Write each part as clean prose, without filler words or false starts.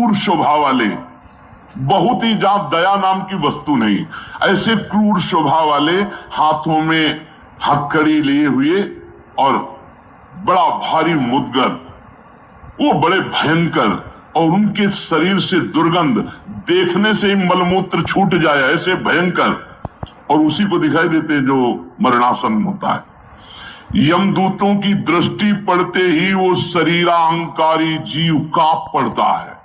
क्रूर स्वभाव वाले, बहुत ही जहां दया नाम की वस्तु नहीं, ऐसे क्रूर स्वभाव वाले हाथों में हथकड़ी लिए हुए और बड़ा भारी मुद्गर, वो बड़े भयंकर, और उनके शरीर से दुर्गंध देखने से ही मलमूत्र छूट जाए, ऐसे भयंकर, और उसी को दिखाई देते जो मरणासन होता है। यमदूतों की दृष्टि पड़ते ही वो शरीराहंकारी जीव कांप पड़ता है।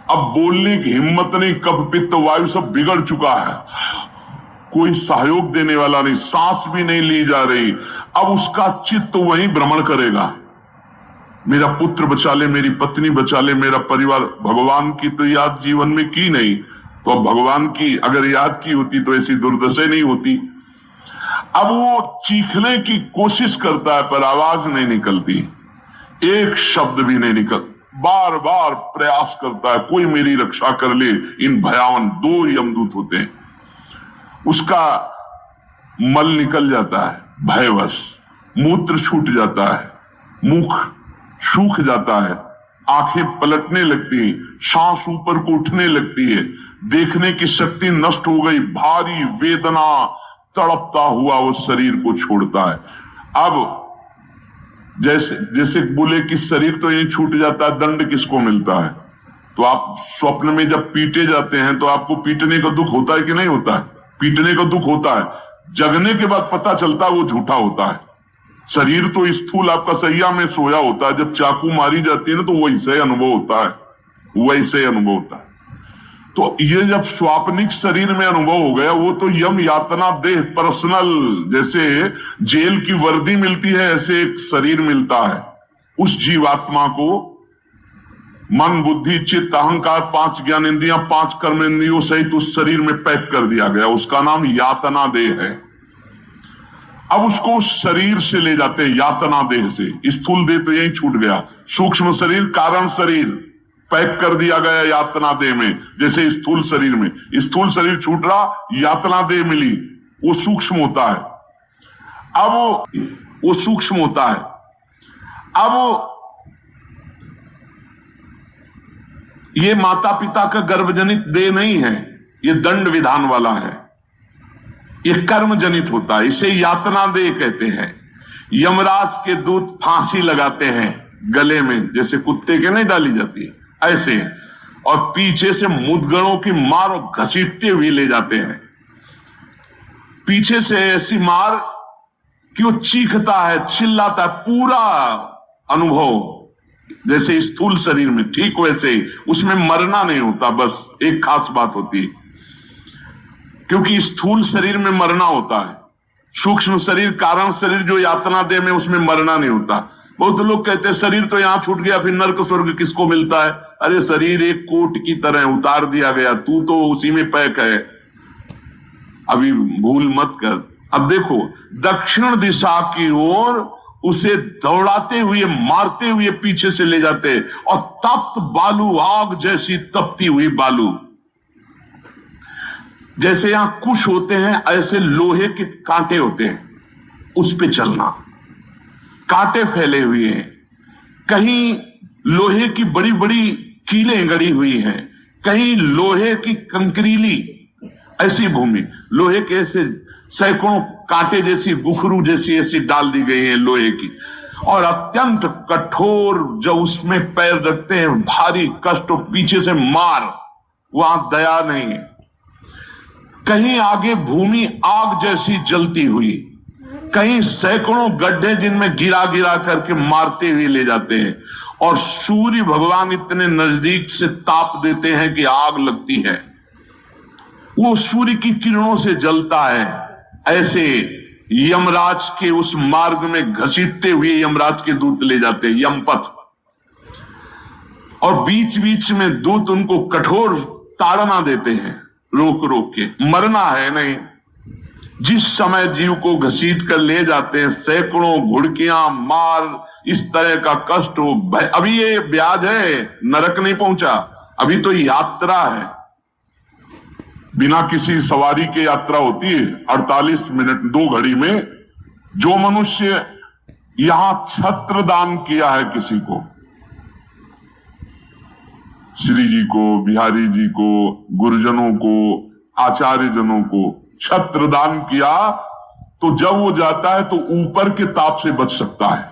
अब बोलने की हिम्मत नहीं, कफ पित्त वायु सब बिगड़ चुका है, कोई सहयोग देने वाला नहीं, सांस भी नहीं ली जा रही। अब उसका चित्त वहीं भ्रमण करेगा, मेरा पुत्र बचा ले, मेरी पत्नी बचा ले, मेरा परिवार। भगवान की तो याद जीवन में की नहीं, तो अब भगवान की अगर याद की होती तो ऐसी दुर्दशा नहीं होती। अब वो चीखने की कोशिश करता है पर आवाज नहीं निकलती, एक शब्द भी नहीं निकल, बार बार प्रयास करता है कोई मेरी रक्षा कर ले। इन भयावन 2 यमदूत होते हैं। उसका मल निकल जाता है भयवश, मूत्र छूट जाता है, मुख सूख जाता है, आंखें पलटने लगती हैं, सांस ऊपर को उठने लगती है, देखने की शक्ति नष्ट हो गई, भारी वेदना तड़पता हुआ वो शरीर को छोड़ता है। अब जैसे बोले कि शरीर तो यही छूट जाता है, दंड किसको मिलता है? तो आप स्वप्न में जब पीटे जाते हैं तो आपको पीटने का दुख होता है कि नहीं होता है? पीटने का दुख होता है, जगने के बाद पता चलता है वो झूठा होता है। शरीर तो स्थूल आपका सैया में सोया होता है, जब चाकू मारी जाती है ना तो वैसे अनुभव होता है, वैसे अनुभव होता है। तो ये जब स्वाप्निक शरीर में अनुभव हो गया, वो तो यम यातना देह पर्सनल, जैसे जेल की वर्दी मिलती है ऐसे एक शरीर मिलता है उस जीवात्मा को। मन बुद्धि चित्त अहंकार 5 ज्ञानेंद्रियां 5 कर्मेंद्रियों सहित उस शरीर में पैक कर दिया गया, उसका नाम यातना देह है। अब उसको उस शरीर से ले जाते हैं, यातना देह से। स्थूल देह तो यही छूट गया, सूक्ष्म शरीर कारण शरीर पैक कर दिया गया यातना देह में, जैसे स्थूल शरीर में। स्थूल शरीर छूट रहा, यातना देह मिली, वो सूक्ष्म होता है। अब वो सूक्ष्म होता है। अब ये माता पिता का गर्भजनित देह नहीं है, ये दंड विधान वाला है, ये कर्म जनित होता है, इसे यातना देह कहते हैं। यमराज के दूत फांसी लगाते हैं गले में, जैसे कुत्ते के नहीं डाली जाती है ऐसे, और पीछे से मुद्गरों की मार और घसीटते हुए ले जाते हैं। पीछे से ऐसी मार कि वो चीखता है, चिल्लाता है, पूरा अनुभव जैसे स्थूल शरीर में, ठीक वैसे ही उसमें मरना नहीं होता। बस एक खास बात होती है, क्योंकि स्थूल शरीर में मरना होता है, सूक्ष्म शरीर कारण शरीर जो यातना देह में, उसमें मरना नहीं होता। बहुत लोग कहते हैं शरीर तो यहां छूट गया, फिर नर्क स्वर्ग किसको मिलता है? अरे शरीर एक कोट की तरह उतार दिया गया, तू तो उसी में पैक है, अभी भूल मत कर। अब देखो दक्षिण दिशा की ओर उसे दौड़ाते हुए मारते हुए पीछे से ले जाते, और तप्त बालू, आग जैसी तपती हुई बालू, जैसे यहां कुश होते हैं ऐसे लोहे के कांटे होते हैं, उस पे चलना, कांटे फैले हुए हैं, कहीं लोहे की बड़ी बड़ी कीलें गड़ी हुई हैं, कहीं लोहे की कंकरीली ऐसी भूमि, लोहे के ऐसे सैकड़ों कांटे जैसी गुखरू जैसी ऐसी डाल दी गई है लोहे की, और अत्यंत कठोर, जब उसमें पैर रखते हैं भारी कष्ट, और पीछे से मार, वहां दया नहीं है। कहीं आगे भूमि आग जैसी जलती हुई, कहीं सैकड़ों गड्ढे जिनमें गिरा गिरा करके मारते हुए ले जाते हैं, और सूर्य भगवान इतने नजदीक से ताप देते हैं कि आग लगती है, वो सूर्य की किरणों से जलता है। ऐसे यमराज के उस मार्ग में घसीटते हुए यमराज के दूत ले जाते हैं, यमपथ, और बीच बीच में दूत उनको कठोर ताड़ना देते हैं, रोक रोक के, मरना है नहीं। जिस समय जीव को घसीट कर ले जाते हैं, सैकड़ों घुड़कियां मार, इस तरह का कष्ट हो। अभी ये ब्याज है, नरक नहीं पहुंचा, अभी तो यात्रा है, बिना किसी सवारी के यात्रा होती है 48 मिनट 2 घड़ी में। जो मनुष्य यहां छत्र दान किया है किसी को, मिश्री जी को, बिहारी जी को, गुरुजनों को, आचार्य जनों को छत्र दान किया, तो जब वो जाता है तो ऊपर के ताप से बच सकता है,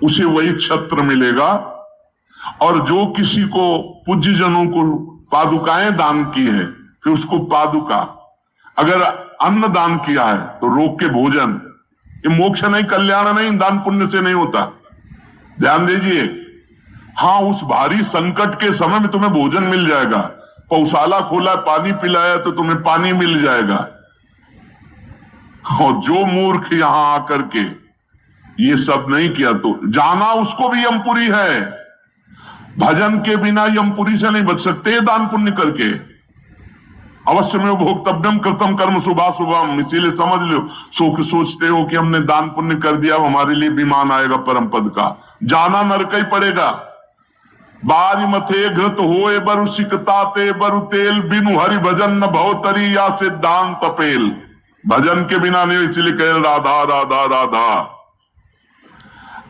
उसे वही छत्र मिलेगा। और जो किसी को पूज्य जनों को पादुकाएं दान की है, फिर उसको पादुका, अगर अन्न दान किया है तो रोग के भोजन। ये मोक्ष नहीं, कल्याण नहीं, दान पुण्य से नहीं होता, ध्यान दीजिए। हाँ, उस भारी संकट के समय में तुम्हें भोजन मिल जाएगा, पौशाला खोला, पानी पिलाया तो तुम्हें पानी मिल जाएगा। और जो मूर्ख यहां आकर के ये सब नहीं किया तो जाना उसको भी यमपुरी है। भजन के बिना यमपुरी से नहीं बच सकते, दान पुण्य करके। अवश्य में भोक्तव्यम कृतम कर्म शुभा शुभम, इसीलिए समझ लो, सोचते हो कि हमने दान पुण्य कर दिया, हमारे लिए विमान आएगा परम पद का, जाना नरक ही पड़ेगा। बारी मथे घृत होए बरु सिकताते बरु तेल, बिनु हरि भजन न भवतरी या सिद्धांत पेल। भजन के बिना नहीं, इसलिए कह राधा राधा राधा।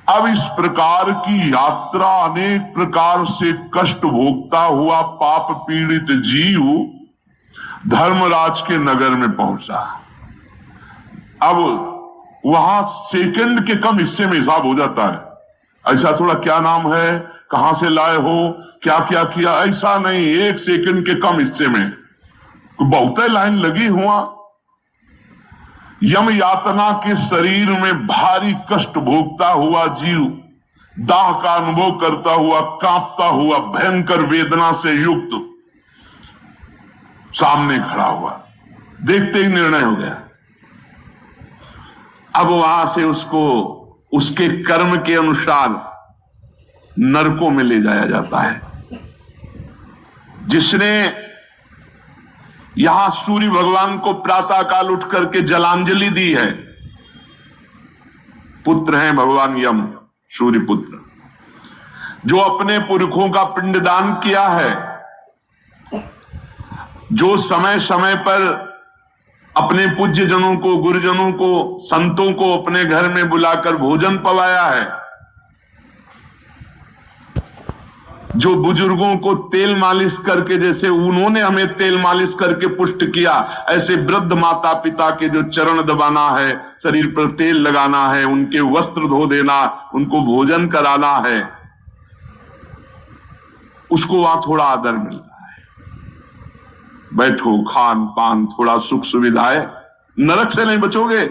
अब इस प्रकार की यात्रा, अनेक प्रकार से कष्ट भोगता हुआ पाप पीड़ित जीव धर्मराज के नगर में पहुंचा। अब वहां सेकंड के कम हिस्से में हिसाब हो जाता है। ऐसा थोड़ा क्या नाम है, कहां से लाए हो, क्या क्या किया, ऐसा नहीं, एक सेकंड के कम हिस्से में बहुत लाइन लगी हुआ। यम यातना के शरीर में भारी कष्ट भोगता हुआ जीव दाह का अनुभव करता हुआ, कांपता हुआ, भयंकर वेदना से युक्त सामने खड़ा हुआ। देखते ही निर्णय हो गया। अब वहां से उसको उसके कर्म के अनुसार नरकों में ले जाया जाता है। जिसने यहां सूर्य भगवान को प्रातः काल उठ करके जलांजलि दी है, पुत्र हैं भगवान यम, सूर्य पुत्र, जो अपने पुरखों का पिंडदान किया है, जो समय समय पर अपने पूज्य जनों को, गुरुजनों को, संतों को अपने घर में बुलाकर भोजन पवाया है, जो बुजुर्गों को तेल मालिश करके, जैसे उन्होंने हमें तेल मालिश करके पुष्ट किया, ऐसे वृद्ध माता पिता के जो चरण दबाना है, शरीर पर तेल लगाना है, उनके वस्त्र धो देना, उनको भोजन कराना है, उसको वहां थोड़ा आदर मिलता है। बैठो, खान पान, थोड़ा सुख सुविधाएं, नरक से नहीं बचोगे।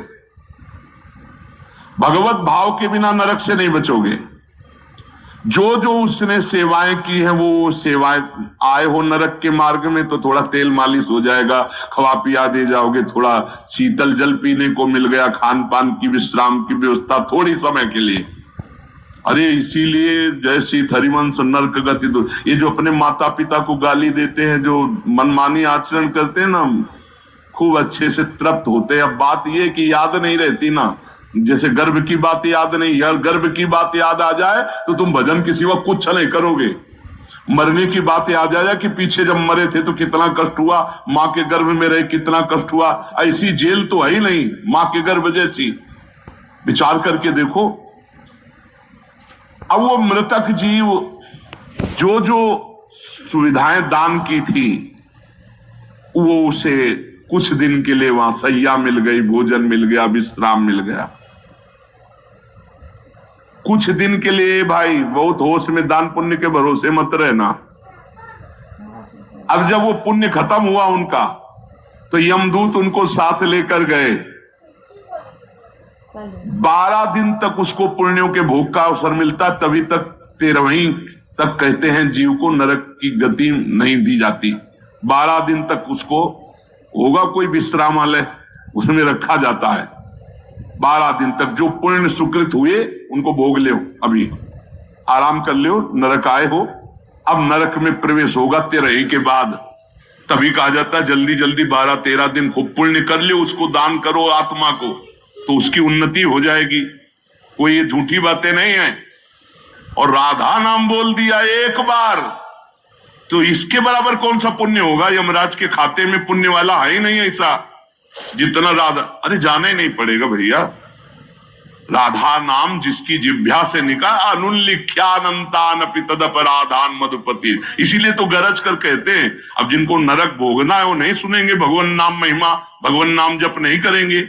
भगवत भाव के बिना नरक से नहीं बचोगे। जो जो उसने सेवाएं की है, वो सेवाएं, आए हो नरक के मार्ग में तो थोड़ा तेल मालिश हो जाएगा, खवा पिया दे जाओगे, थोड़ा शीतल जल पीने को मिल गया, खान पान की विश्राम की व्यवस्था थोड़ी समय के लिए। अरे इसीलिए जय श्री हरिवंश नरक गति दूर। ये जो अपने माता पिता को गाली देते हैं, जो मनमानी आचरण करते हैं ना, खूब अच्छे से तृप्त होते हैं। अब बात ये कि याद नहीं रहती ना, जैसे गर्भ की बात याद नहीं, यार गर्भ की बात याद आ जाए तो तुम भजन के सिवा कुछ नहीं करोगे। मरने की बात याद आ जाए कि पीछे जब मरे थे तो कितना कष्ट हुआ, मां के गर्भ में रहे कितना कष्ट हुआ, ऐसी जेल तो है ही नहीं मां के गर्भ जैसी। विचार करके देखो। अब वो मृतक जीव जो जो सुविधाएं दान की थी, वो उसे कुछ दिन के लिए वहां सैया मिल गई, भोजन मिल गया, विश्राम मिल गया। कुछ दिन के लिए भाई, बहुत होश में, दान पुण्य के भरोसे मत रहना। अब जब वो पुण्य खत्म हुआ उनका, तो यमदूत उनको साथ लेकर गए। 12 दिन तक उसको पुण्यों के भोग का अवसर मिलता, तभी तक 13वीं तक कहते हैं जीव को नरक की गति नहीं दी जाती। 12 दिन तक उसको होगा कोई विश्रामालय, उसमें रखा जाता है। 12 दिन तक जो पुण्य सुकृत हुए उनको भोग ले, अभी आराम कर ले, नरक आए हो। अब नरक में प्रवेश होगा 13 के बाद, तभी कहा जाता है जल्दी जल्दी 12-13 दिन खूब पुण्य कर ले, उसको दान करो आत्मा को, तो उसकी उन्नति हो जाएगी। कोई ये झूठी बातें नहीं है। और राधा नाम बोल दिया एक बार तो इसके बराबर कौन सा पुण्य होगा। यमराज के खाते में पुण्य वाला है ही नहीं ऐसा जितना राधा। अरे जाना ही नहीं पड़ेगा भैया, राधा नाम जिसकी जिह्वा से निकला अनुल्लिख्यानंतान अपि तदपराधान मधुपति। इसीलिए तो गरज कर कहते हैं, अब जिनको नरक भोगना है वो नहीं सुनेंगे भगवान नाम महिमा, भगवान नाम जप नहीं करेंगे।